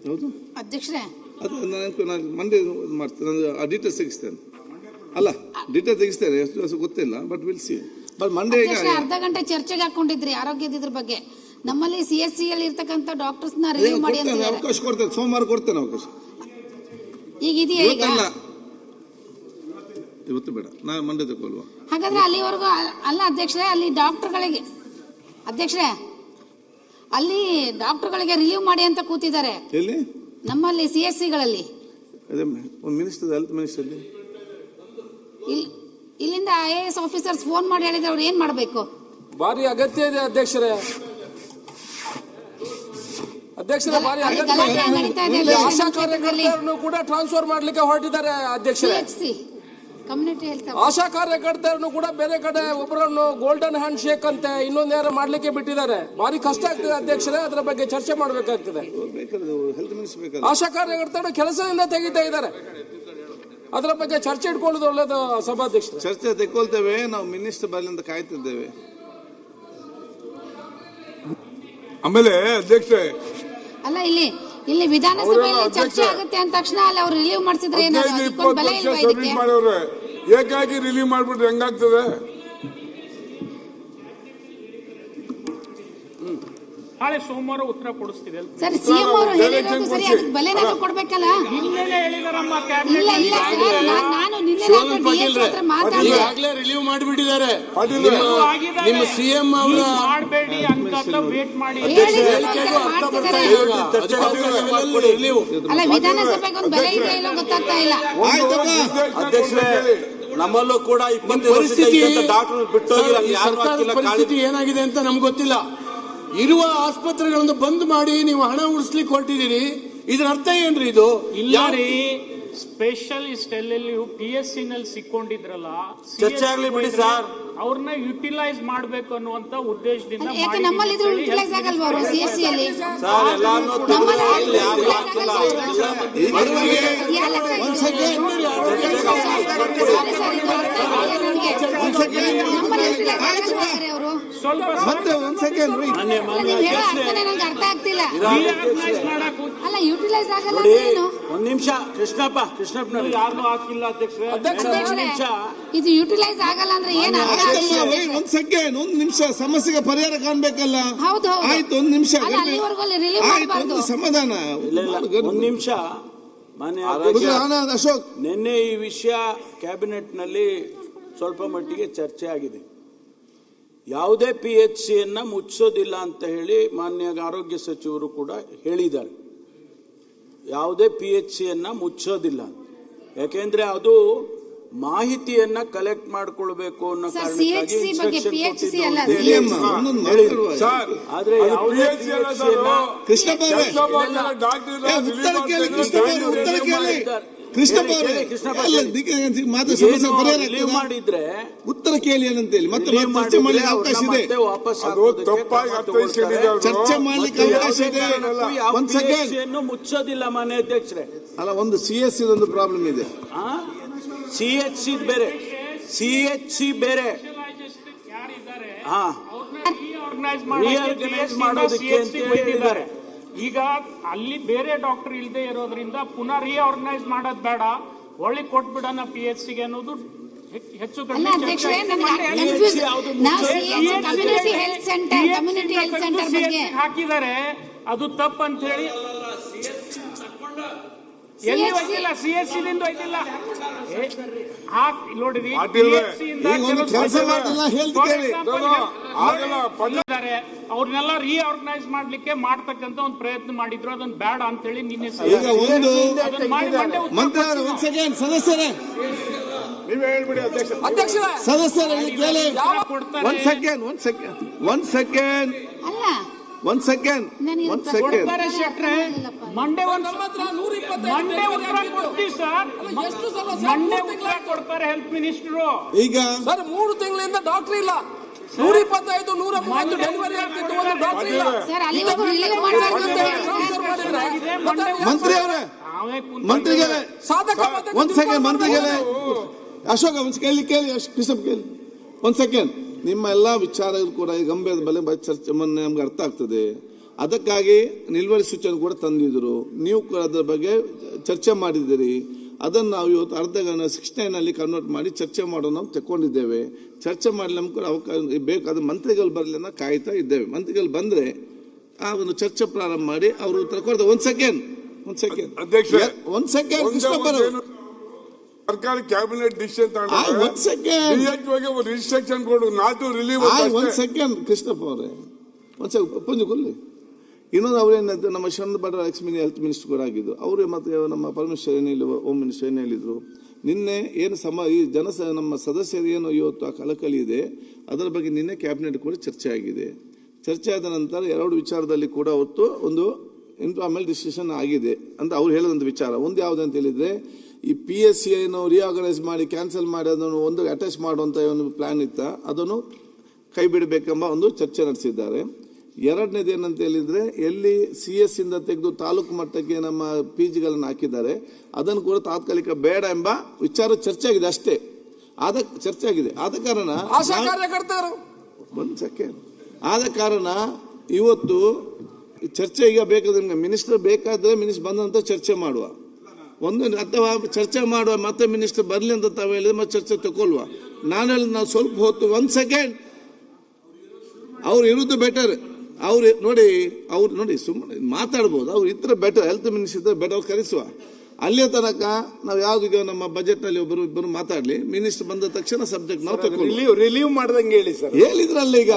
ಹೌದು ಅಧ್ಯಕ್ಷರೇ, ಅದು ನಾನು ಮಂಡೇ ಮಾಡ್ತೇನೆ, ಆ ಡೀಟೇಲ್ಸ್ ತೆಗಿಸ್ತೇನೆ. ಅಲ್ಲ ಡೀಟೇಲ್ ತೆಗಿಸ್ತೇನೆ, ಎಷ್ಟು ದಿವಸ ಗೊತ್ತಿಲ್ಲ, but will see. But Monday ಈಗ ಅರ್ಧ ಗಂಟೆ ಚರ್ಚೆಗೆ ಹಾಕೊಂಡಿದ್ರಿ ಆರೋಗ್ಯದ ಬಗ್ಗೆ. ನಮ್ಮಲ್ಲಿ CSC ಅಲ್ಲಿ ಇರ್ತಕ್ಕಂಥ ಡಾಕ್ಟರ್ಸ್ ನ ರಿಲೀವ್ ಮಾಡಿ ಅಂತ ಅವಕಾಶ ಕೊಡ್ತೇನೆ, ಸೋಮವಾರ ಕೊಡ್ತೇನೆ ಅವಕಾಶ. ಈಗ ಇದೆಯಾ? ಈಗ ಇವತ್ತು ಬೇಡ, ನಾನು ಮಂಡೇ ತಗೊಳ್ಳುವ. ಹಾಗಾದ್ರೆ ಅಲ್ಲಿವರೆಗೂ ಅಲ್ಲ ಅಧ್ಯಕ್ಷರೇ, ಅಲ್ಲಿ ಡಾಕ್ಟರ್ಗಳಿಗೆ ಅಲ್ಲಿ ಡಾಕ್ಟರ್ಗಳಿಗೆ ರಿಲೀವ್ ಮಾಡಿ ಅಂತ ಕೂತಿದ್ದಾರೆ. ಎಲ್ಲಿ? ನಮ್ಮಲ್ಲಿ CSC ಗಳಲ್ಲಿ. ಒಂದು ಮಿನಿಸ್ಟರ್, ಹೆಲ್ತ್ ಮಿನಿಸ್ಟರ್ ಇಲ್ಲಿಂದ IAS ಆಫೀಸರ್ಸ್ ಫೋನ್ ಮಾಡಿ ಹೇಳಿದ್ರೆ ಅವ್ರು ಏನ್ ಮಾಡಬೇಕು? ಭಾರಿ ಅಗತ್ಯ ಇದೆ ಅಧ್ಯಕ್ಷರೇ, ಭಾರಿ ಅಗತ್ಯ. ಆಶಾ ಕಾರ್ಯಕರ್ತರನ್ನು ಕೂಡ ಟ್ರಾನ್ಸ್ಫರ್ ಮಾಡ್ಲಿಕ್ಕೆ ಹೊರಟಿದ್ದಾರೆ ಅಧ್ಯಕ್ಷರೇ. ಆಶಾ ಕಾರ್ಯಕರ್ತರನ್ನು ಕೂಡ ಬೇರೆ ಕಡೆ ಒಬ್ಬರನ್ನು ಗೋಲ್ಡನ್ ಹ್ಯಾಂಡ್ ಶೇಕ್ ಅಂತ ಇನ್ನೊಂದೇನೋ ಮಾಡ್ಲಿಕ್ಕೆ ಬಿಟ್ಟಿದ್ದಾರೆ. ಭಾರಿ ಕಷ್ಟ ಆಗ್ತದೆ ಅಧ್ಯಕ್ಷರೇ, ಅದರ ಬಗ್ಗೆ ಚರ್ಚೆ ಮಾಡಬೇಕಾಗ್ತದೆ. ಆಶಾ ಕಾರ್ಯಕರ್ತರು ಕೆಲಸದಿಂದ ತೆಗಿತಾ ಇದ್ದಾರೆ, ಅದರ ಬಗ್ಗೆ ಚರ್ಚೆ ಇಟ್ಕೊಳ್ಳೋದು ಒಳ್ಳೇದು ಸಭಾಧ್ಯಕ್ಷ. ಚರ್ಚೆ ತೆಗೊಳ್ತೇವೆ, ನಾವು ಮಿನಿಸ್ಟರ್ ಬರಲಿಂದ ಕಾಯ್ತಿದ್ದೇವೆ. ಆಮೇಲೆ ಅಧ್ಯಕ್ಷ ಅಲ್ಲ, ಇಲ್ಲಿ ವಿಧಾನಸಭೆಯಲ್ಲಿ ಚರ್ಚೆ ಆಗುತ್ತೆ ಅಂದ ತಕ್ಷಣ ಅಲ್ಲಿ ಅವ್ರು ರಿಲೀವ್ ಮಾಡಿಸಿದ್ರೆ ಏಕಾಗಿ ರಿಲೀವ್ ಮಾಡ್ಬಿಟ್ರೆ ಹೆಂಗಾಗ್ತದೆ? ನಾಳೆ ಸೋಮವಾರ ಉತ್ತರ ಕೊಡಿಸ್ತಿದೆ ಸರ್. ಸಿಎಂ ಅವರು ಹೇಳಿರೋದು ಸರಿ, ಅದಕ್ಕೆ ಬೆಲೆನಾದ್ರೂ ಕೊಡ್ಬೇಕಲ್ಲ. ನಿನ್ನೆ ಹೇಳಿದಾರಮ್ಮ ಇಲ್ಲ ನಾನು ನಿನ್ನೆ ಹತ್ರ ಮಾತಾಡಿದೆ, ರಿಲೀವ್ ಮಾಡಿಬಿಟ್ಟಿದ್ದಾರೆ. ನಿಮ್ಮ ಸಿಎಂ ಅವರು ಮಾಡಬೇಡಿ ಅಂತ ವೇಟ್ ಮಾಡಿ. ಅಲ್ಲ, ವಿಧಾನಸಭೆಗೆ ಒಂದು ಬೆಲೆ ಇದೆ ಇಲ್ಲ ಗೊತ್ತಾಗ್ತಾ ಇಲ್ಲ. ನಮ್ಮಲ್ಲೂ ಕೂಡ ಪರಿಸ್ಥಿತಿ ಏನಾಗಿದೆ ಅಂತ ನಮ್ಗೆ ಗೊತ್ತಿಲ್ಲ. ಇರುವ ಆಸ್ಪತ್ರೆಗಳನ್ನು ಬಂದ್ ಮಾಡಿ ನೀವು ಹಣ ಉಳಿಸ್ಲಿಕ್ಕೆ ಹೊರಟಿದ್ದೀರಿ, ಇದರ ಅರ್ಥ ಏನ್ರಿ? ಇದು ಇಲ್ಲ ರೀ, ಸ್ಪೆಷಲಿಸ್ಟ್ ಎಲ್ಲೆಲ್ಲಿ PSC ನಲ್ಲಿ ಸಿಕ್ಕೊಂಡಿದ್ರಲ್ಲ, ಚರ್ಚೆ ಆಗ್ಲಿ ಬಿಡಿ ಸರ್, ಅವ್ರನ್ನ ಯುಟಿಲೈಸ್ ಮಾಡ್ಬೇಕು ಅನ್ನುವಂತ ಉದ್ದೇಶದಿಂದ. ಯಾಕೆ ನಮ್ಮಲ್ಲಿ ಇದು ಯುಟಿಲೈಸ್ ಆಗಲ್ವಾ ಅವರು CSC ಅಲ್ಲಿ? ಮತ್ತೆ ಒಂದ್ ಸೆಕೆಂಡ್ ಅರ್ಥ ಆಗ್ತಿಲ್ಲ. ಅಲ್ಲ, ಯುಟಿಲೈಸ್ ಆಗಲ್ಲ. ಒಂದ್ ನಿಮಿಷ ಕೃಷ್ಣಪ್ಪ ಯಾರು ಹಾಕಿಲ್ಲ ಅಧ್ಯಕ್ಷರೇ. ಇದು ಯುಟಿಲೈಸ್ ಆಗಲ್ಲ ಅಂದ್ರೆ ಏನ್ ಅರ್ಥ? ಒಂದ್ ಸೆಕೆಂಡ್, ಒಂದ್ ನಿಮಿಷ, ಸಮಸ್ಯೆಗೆ ಪರಿಹಾರ ಕಾಣ್ಬೇಕಲ್ಲ. ಹೌದು, ಆಯ್ತು, ಒಂದ್ ನಿಮಿಷ, ಆಯ್ತು, ಸಮಾಧಾನ. ಒಂದ್ ನಿಮಿಷ ಮಾನ್ಯ ಅಶೋಕ್, ನಿನ್ನೆ ಈ ವಿಷಯ ಕ್ಯಾಬಿನೆಟ್ ನಲ್ಲಿ ಸ್ವಲ್ಪ ಮಟ್ಟಿಗೆ ಚರ್ಚೆ ಆಗಿದೆ. ಯಾವುದೇ PHCಯನ್ನ ಮುಚ್ಚೋದಿಲ್ಲ ಅಂತ ಹೇಳಿ ಮಾನ್ಯ ಆರೋಗ್ಯ ಸಚಿವರು ಕೂಡ ಹೇಳಿದ್ದಾರೆ. ಯಾವುದೇ PHCಯನ್ನ ಮುಚ್ಚೋದಿಲ್ಲ, ಯಾಕೆಂದ್ರೆ ಅದು ಮಾಹಿತಿಯನ್ನ ಕಲೆಕ್ಟ್ ಮಾಡ್ಕೊಳ್ಬೇಕು ಅನ್ನೋ ಕಾರಣಕ್ಕಾಗಿ ಆದ್ರೆ ಮಾಡಿದ್ರೆ ಉತ್ತರ ಕೇಳಿ ಏನಂತೇಳಿ ಮತ್ತೆ ಚರ್ಚೆ ಮಾಡ್ಲಿಕ್ಕೆ ಅವಕಾಶ ಇದೆ. ಚರ್ಚೆ ಮಾಡ್ಲಿಕ್ಕೆ ಅವಕಾಶ ಇದೆ. ಒಂದ್ ಸೆಕೆಂಡ್, ಮುಚ್ಚೋದಿಲ್ಲ ಮಾನ್ಯ ಅಧ್ಯಕ್ಷರೇ. ಅಲ್ಲ, ಒಂದು CSC ಒಂದು ಪ್ರಾಬ್ಲಮ್ ಇದೆ. CHC ಬೇರೆ, CHC ಬೇರೆ. ರಿಆರ್ಗನೈಸ್ ಮಾಡೋದಕ್ಕೆ ಅಂತ ಹೇಳಿದ್ದಾರೆ. ಈಗ ಅಲ್ಲಿ ಬೇರೆ ಡಾಕ್ಟರ್ ಇಲ್ಲದೆ ಇರೋದ್ರಿಂದ ಪುನಃ ರಿಆರ್ಗನೈಸ್ ಮಾಡೋದು ಬೇಡ, ಒಳ್ಳೆ ಕೊಟ್ಬಿಡೋಣ PHCಗೆ ಅನ್ನೋದು ಹೆಚ್ಚು ಕಡಿಮೆ ಹಾಕಿದ್ದಾರೆ. ಅದು ತಪ್ಪಂತ ಹೇಳಿ ಎಲ್ಲಿ ಹೋಗಿಲ್ಲ, CSC ದಿಂದ ಹೋಗಿಲ್ಲ. ನೋಡಿರಿ, ಅವ್ರನ್ನೆಲ್ಲ ರಿಆರ್ಗನೈಸ್ ಮಾಡ್ಲಿಕ್ಕೆ ಮಾಡ್ತಕ್ಕಂತ ಒಂದು ಪ್ರಯತ್ನ ಮಾಡಿದ್ರು, ಅದನ್ನ ಬೇಡ ಅಂತ ಹೇಳಿ ನಿನ್ನೆ ಸದಸ್ಯರೇ ಒಂದ್ ಸೆಕೆಂಡ್ ಮಂಡೇ ಕೊಡ್ತಾರೆ ಹೆಲ್ತ್ ಮಿನಿಸ್ಟರು. ಈಗ ಸರ್ 3 ತಿಂಗಳಿಂದ ಡಾಕ್ಟರ್ ಇಲ್ಲ, 125 130 ಡೆಲಿವರಿ ಆಗ್ತಿತ್ತು, ಒಂದು ಡಾಕ್ಟರ್ ಇಲ್ಲ. ಮಂತ್ರಿಗಳೇ ಒಂದ್ ಸೆಕೆಂಡ್, ಮಂತ್ರಿಗಳೇ ಅಶೋಕ ಒಂದ್ ಕೇಳಿ ಕೃಷ್ಣಪ್ಪ ಕೇಳಿ ಒಂದ್ ಸೆಕೆಂಡ್. ನಿಮ್ಮ ಎಲ್ಲಾ ವಿಚಾರ ಕೂಡ ಗಂಭೀರ ಬೆಲೆ ಚರ್ಚೆ ನಮ್ಗೆ ಅರ್ಥ ಆಗ್ತದೆ. ಅದಕ್ಕಾಗಿ ನಿಲುವಳಿ ಸೂಚನೆ ಕೂಡ ತಂದಿದ್ರು. ನೀವು ಕೂಡ ಅದರ ಬಗ್ಗೆ ಚರ್ಚೆ ಮಾಡಿದ್ದೀರಿ. ಅದನ್ನು ನಾವು ಇವತ್ತು ಅರ್ಧ 69 ಕನ್ವರ್ಟ್ ಮಾಡಿ ಚರ್ಚೆ ಮಾಡೋಣ ನಾವು ತಗೊಂಡಿದ್ದೇವೆ. ಚರ್ಚೆ ಮಾಡಿ ನಮ್ಗೆ ಕೂಡ ಅವಕಾಶ ಬೇಕಾದ ಮಂತ್ರಿಗಳು ಬರಲಿ ಅನ್ನೋ ಕಾಯ್ತಾ ಇದ್ದೇವೆ. ಮಂತ್ರಿಗಳು ಬಂದ್ರೆ ಆ ಒಂದು ಚರ್ಚೆ ಪ್ರಾರಂಭ ಮಾಡಿ ಅವರು ಉತ್ತರ ಕೊಡ್ತಾರೆ. ಒಂದ್ ಸೆಕೆಂಡ್ ಅಧ್ಯಕ್ಷ, ಸರ್ಕಾರ ಕ್ಯಾಬಿನೆಟ್ ಡಿಸಿಷನ್ ರಿಸ್ಟ್ರಿಕ್ಷನ್ ಕೊಡು, ನಾಟ್ ಟು ರಿಲೀವ್. ಒಂದ್ ಸೆಕೆಂಡ್ ಕೃಷ್ಣಪ್ಪ ಅವರೇ, ಒಂದ್ ಸೆಕೆಂಡ್ ಪಂಜುಕೊಲ್ಲಿ. ಇನ್ನೊಂದು ಅವ್ರೇನಾಯ್ತು, ನಮ್ಮ ಶರದ್ ಭಟ್ರ ಎಕ್ಸ್-ಮಿನಿ ಹೆಲ್ತ್ ಮಿನಿಸ್ಟರ್ ಕೂಡ ಆಗಿದ್ದು ಅವರು. ಮತ್ತೆ ನಮ್ಮ ಪರಮೇಶ್ವರ್ ಏನಿಲ್ಲ, ಹೋಮ್ ಮಿನಿಸ್ಟರ್ ಏನು ಹೇಳಿದ್ರು ನಿನ್ನೆ, ಏನು ಈ ನಮ್ಮ ಸದಸ್ಯರು ಏನು ಇವತ್ತು ಆ ಕಳಕಳಿ ಇದೆ ಅದರ ಬಗ್ಗೆ ನಿನ್ನೆ ಕ್ಯಾಬಿನೆಟ್ ಕೂಡ ಚರ್ಚೆ ಆಗಿದೆ. ಚರ್ಚೆ ಆದ ನಂತರ 2 ವಿಚಾರದಲ್ಲಿ ಕೂಡ ಅವತ್ತು ಒಂದು ಇನ್ಫಾರ್ಮಲ್ ಡಿಸಿಷನ್ ಆಗಿದೆ ಅಂತ ಅವ್ರು ಹೇಳಿದಂಥ ವಿಚಾರ. ಒಂದು ಯಾವುದಂತ ಹೇಳಿದ್ರೆ, ಈ PSC ಏನು ರಿಆರ್ಗನೈಸ್ ಮಾಡಿ ಕ್ಯಾನ್ಸಲ್ ಮಾಡಿ ಅದನ್ನು ಒಂದು ಅಟ್ಯಾಚ್ ಮಾಡುವಂತ ಒಂದು ಪ್ಲಾನ್ ಇತ್ತ, ಅದನ್ನು ಕೈ ಬಿಡಬೇಕೆಂಬ ಒಂದು ಚರ್ಚೆ ನಡೆಸಿದ್ದಾರೆ. ಎರಡನೇದು ಏನಂತ ಹೇಳಿದ್ರೆ, ಎಲ್ಲಿ CS ಇಂದ ತೆಗೆದು ತಾಲೂಕು ಮಟ್ಟಕ್ಕೆ ನಮ್ಮ PGಗಳನ್ನು ಹಾಕಿದ್ದಾರೆ ಅದನ್ನು ಕೂಡ ತಾತ್ಕಾಲಿಕ ಬೇಡ ಎಂಬ ವಿಚಾರ ಚರ್ಚೆ ಆಗಿದೆ ಅಷ್ಟೇ. ಚರ್ಚೆ ಆಗಿದೆ. ಆದ ಕಾರಣ ಆಶಾ ಕಾರ್ಯಕರ್ತರು ಒಂದ್ ಸೆಕೆಂಡ್ ಆದ ಕಾರಣ ಇವತ್ತು ಚರ್ಚೆ ಈಗ ಬೇಕಾದ್ರೆ ನಿಮ್ಗೆ ಮಿನಿಸ್ಟರ್ ಬೇಕಾದ್ರೆ ಮಿನಿಸ್ಟರ್ ಬಂದಂತ ಚರ್ಚೆ ಮಾಡುವ ಒಂದು, ಅಥವಾ ಚರ್ಚೆ ಮಾಡುವ ಮತ್ತೆ ಮಿನಿಸ್ಟರ್ ಬರ್ಲಿ ಅಂತ ತಾವು ಹೇಳಿದ್ರೆ ಮತ್ತೆ ಚರ್ಚೆ ತಗೊಳ್ಳುವ. ನಾನು ಹೇಳಿದ್ ನಾವು ಸ್ವಲ್ಪ ಹೊತ್ತು ಒಂದ್ ಸೆಕೆಂಡ್ ಅವ್ರು ಇರುವುದು ಬೆಟರ್. ಅವ್ರು ನೋಡಿ ಸುಮ್ಮನೆ ಮಾತಾಡ್ಬೋದು, ಅವ್ರು ಇದ್ರೆ ಬೆಟರ್, ಹೆಲ್ತ್ ಮಿನಿಸ್ಟರ್ ಇದ್ರೆ ಬೆಟರ್, ಅವ್ರು ಕರೆಸುವ. ಅಲ್ಲಿಯ ತನಕ ನಾವು ಯಾವ್ದು ನಮ್ಮ ಬಜೆಟ್ ನಲ್ಲಿ ಇಬ್ಬರು ಮಾತಾಡ್ಲಿ, ಮಿನಿಸ್ಟರ್ ಬಂದ ತಕ್ಷಣ ಸಬ್ಜೆಕ್ಟ್ ನಾವು ತಗೊಳ್ಳಿ. ರಿಲೀವ್ ಮಾಡ್ದಂಗೆ ಹೇಳಿ ಸರ್. ಹೇಳಿದ್ರಲ್ಲ ಈಗ